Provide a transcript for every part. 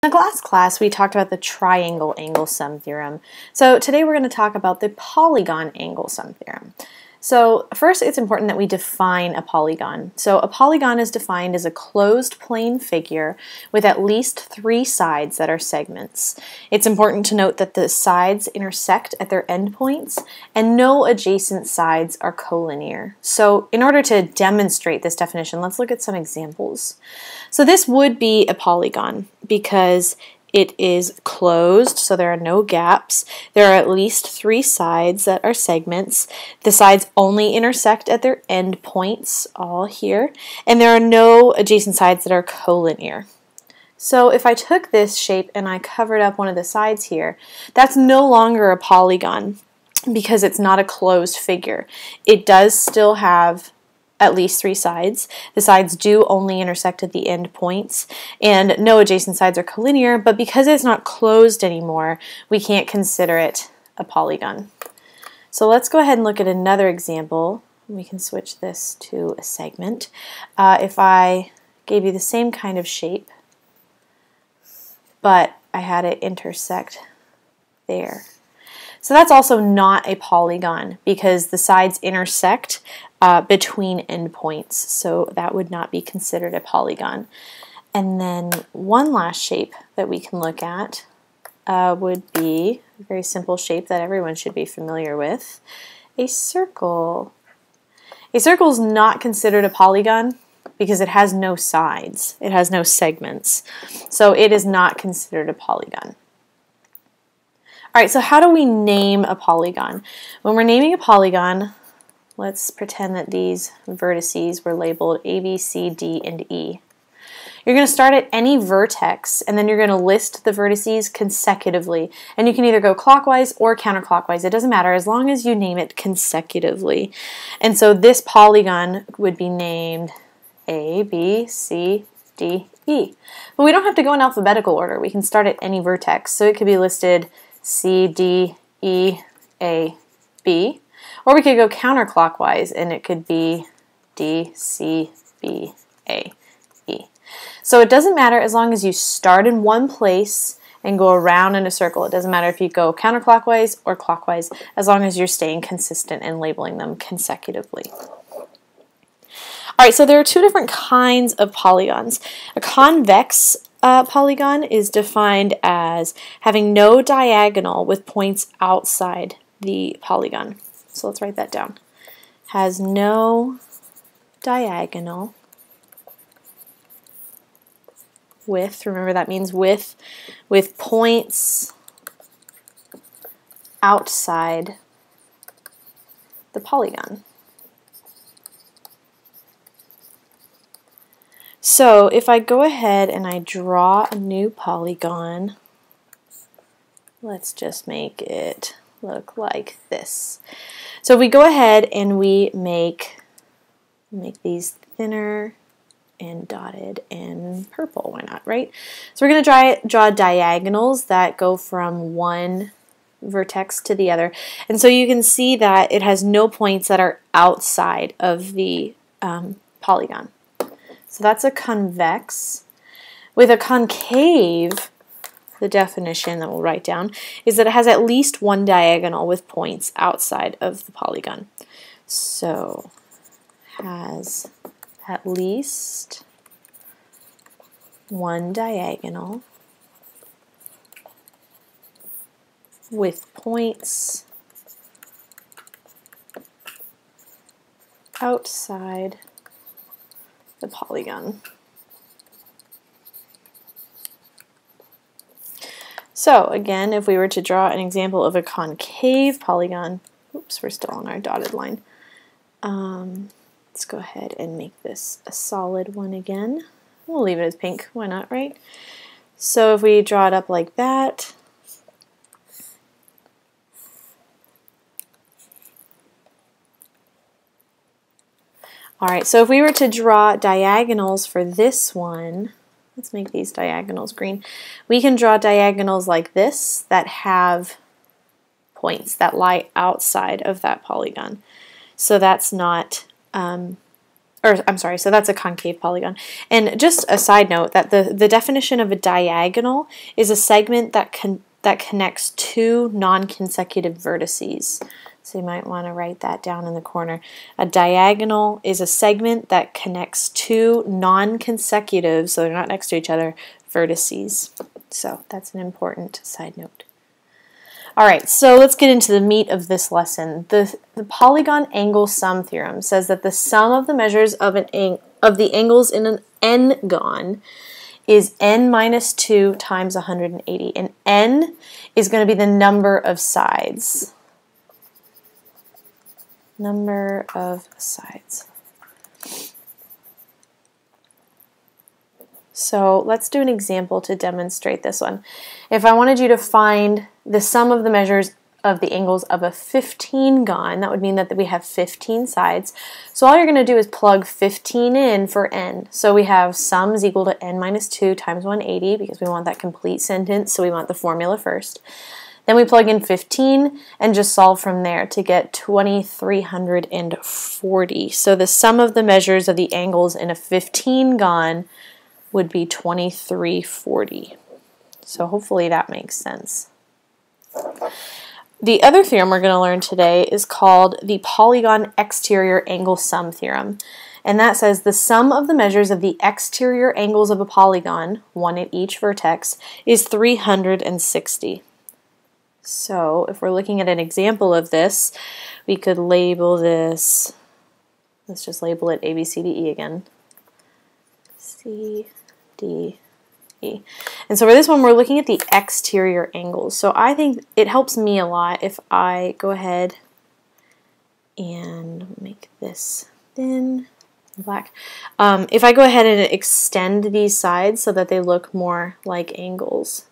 In the last class, we talked about the triangle angle sum theorem. So today we're going to talk about the polygon angle sum theorem. So first, it's important that we define a polygon. So a polygon is defined as a closed plane figure with at least 3 sides that are segments. It's important to note that the sides intersect at their endpoints and no adjacent sides are collinear. So in order to demonstrate this definition, let's look at some examples. So this would be a polygon because it is closed, so there are no gaps. There are at least 3 sides that are segments. The sides only intersect at their endpoints, all here, and there are no adjacent sides that are collinear. So if I took this shape and I covered up one of the sides here, that's no longer a polygon because it's not a closed figure. It does still have at least 3 sides. The sides do only intersect at the end points, and no adjacent sides are collinear, but because it's not closed anymore, we can't consider it a polygon. So let's go ahead and look at another example. We can switch this to a segment. If I gave you the same kind of shape, but I had it intersect there. So that's also not a polygon because the sides intersect between endpoints, so that would not be considered a polygon. And then one last shape that we can look at would be a very simple shape that everyone should be familiar with, a circle. A circle is not considered a polygon because it has no sides, it has no segments, so it is not considered a polygon. Alright, so how do we name a polygon? When we're naming a polygon, let's pretend that these vertices were labeled A, B, C, D, and E. You're going to start at any vertex, and then you're going to list the vertices consecutively. And you can either go clockwise or counterclockwise. It doesn't matter as long as you name it consecutively. And so this polygon would be named A, B, C, D, E. But we don't have to go in alphabetical order. We can start at any vertex. So it could be listed C, D, E, A, B. Or we could go counterclockwise and it could be D, C, B, A, E. So it doesn't matter as long as you start in one place and go around in a circle. It doesn't matter if you go counterclockwise or clockwise as long as you're staying consistent and labeling them consecutively. Alright, so there are 2 different kinds of polygons. A convex polygon is defined as having no diagonal with points outside the polygon. So let's write that down. Has no diagonal with, remember that means with points outside the polygon. So if I go ahead and I draw a new polygon, let's just make it look like this. So if we go ahead and we make these thinner and dotted and purple, why not, right? So we're going to draw diagonals that go from one vertex to the other. And so you can see that it has no points that are outside of the polygon. So that's a convex. With a concave, the definition that we'll write down is that it has at least 1 diagonal with points outside of the polygon. So has at least 1 diagonal with points outside the polygon. So again, if we were to draw an example of a concave polygon, oops, we're still on our dotted line. Let's go ahead and make this a solid one again. We'll leave it as pink, why not, right? So if we draw it up like that, alright, so if we were to draw diagonals for this one, let's make these diagonals green. We can draw diagonals like this that have points that lie outside of that polygon. So that's not or I'm sorry, so that's a concave polygon. And just a side note that the definition of a diagonal is a segment that connects two non-consecutive vertices. So you might want to write that down in the corner. A diagonal is a segment that connects two non-consecutive, so they're not next to each other, vertices. So that's an important side note. All right, so let's get into the meat of this lesson. The polygon angle sum theorem says that the sum of the measures of the angles in an n-gon is n minus 2 times 180. And n is going to be the number of sides. Number of sides. So let's do an example to demonstrate this one. If I wanted you to find the sum of the measures of the angles of a 15-gon, that would mean that we have 15 sides. So all you're going to do is plug 15 in for n. So we have sum is equal to n minus 2 times 180 because we want that complete sentence, so we want the formula first. Then we plug in 15 and just solve from there to get 2340. So the sum of the measures of the angles in a 15-gon would be 2340. So hopefully that makes sense. The other theorem we're going to learn today is called the Polygon exterior angle sum theorem. And that says the sum of the measures of the exterior angles of a polygon, one at each vertex, is 360. So if we're looking at an example of this, we could label this, let's just label it A, B, C, D, E again. C, D, E. And so for this one, we're looking at the exterior angles. So I think it helps me a lot if I go ahead and make this thin, black. If I go ahead and extend these sides so that they look more like angles.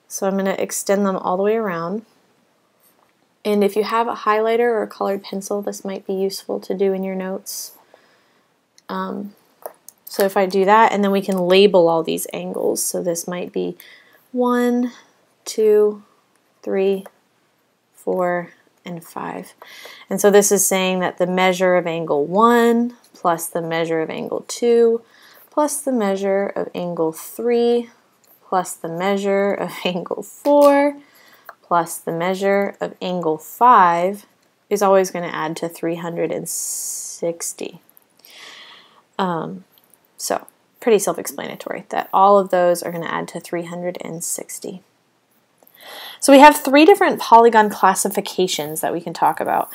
So I'm going to extend them all the way around. And if you have a highlighter or a colored pencil, this might be useful to do in your notes. So if I do that, and then we can label all these angles. So this might be 1, 2, 3, 4, and 5. And so this is saying that the measure of angle 1 plus the measure of angle 2 plus the measure of angle 3 plus the measure of angle 4 plus the measure of angle 5 is always going to add to 360. So pretty self-explanatory that all of those are going to add to 360. So we have three different polygon classifications that we can talk about.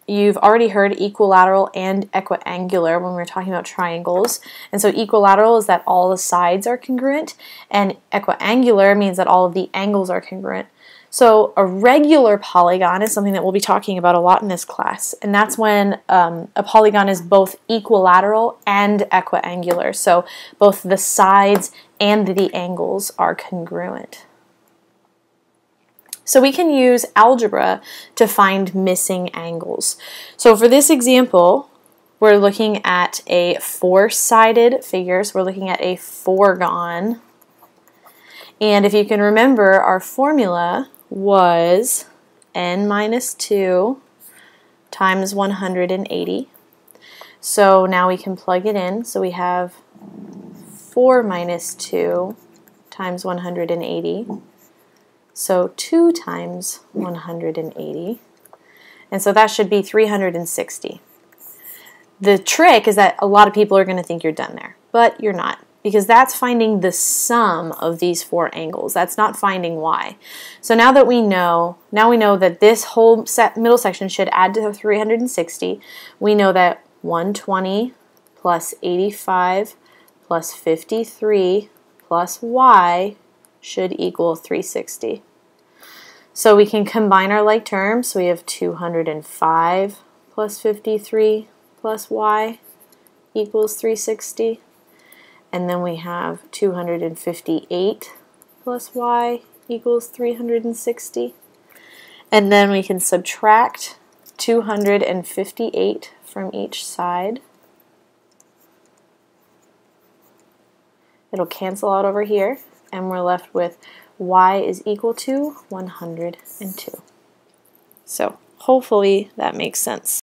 You've already heard equilateral and equiangular when we're talking about triangles. And so equilateral is that all the sides are congruent, and equiangular means that all of the angles are congruent. So a regular polygon is something that we'll be talking about a lot in this class, and that's when a polygon is both equilateral and equiangular. So both the sides and the angles are congruent. So we can use algebra to find missing angles. So for this example, we're looking at a four-sided figure. So we're looking at a four-gon. And if you can remember, our formula was n minus 2 times 180. So now we can plug it in. So we have 4 minus 2 times 180. So 2 times 180, and so that should be 360. The trick is that a lot of people are going to think you're done there, but you're not, because that's finding the sum of these four angles. That's not finding y. So now we know that this whole middle section should add to 360. We know that 120 plus 85 plus 53 plus y should equal 360. So we can combine our like terms. So we have 205 plus 53 plus y equals 360. And then we have 258 plus y equals 360. And then we can subtract 258 from each side. It'll cancel out over here, and we're left with y is equal to 102. So hopefully that makes sense.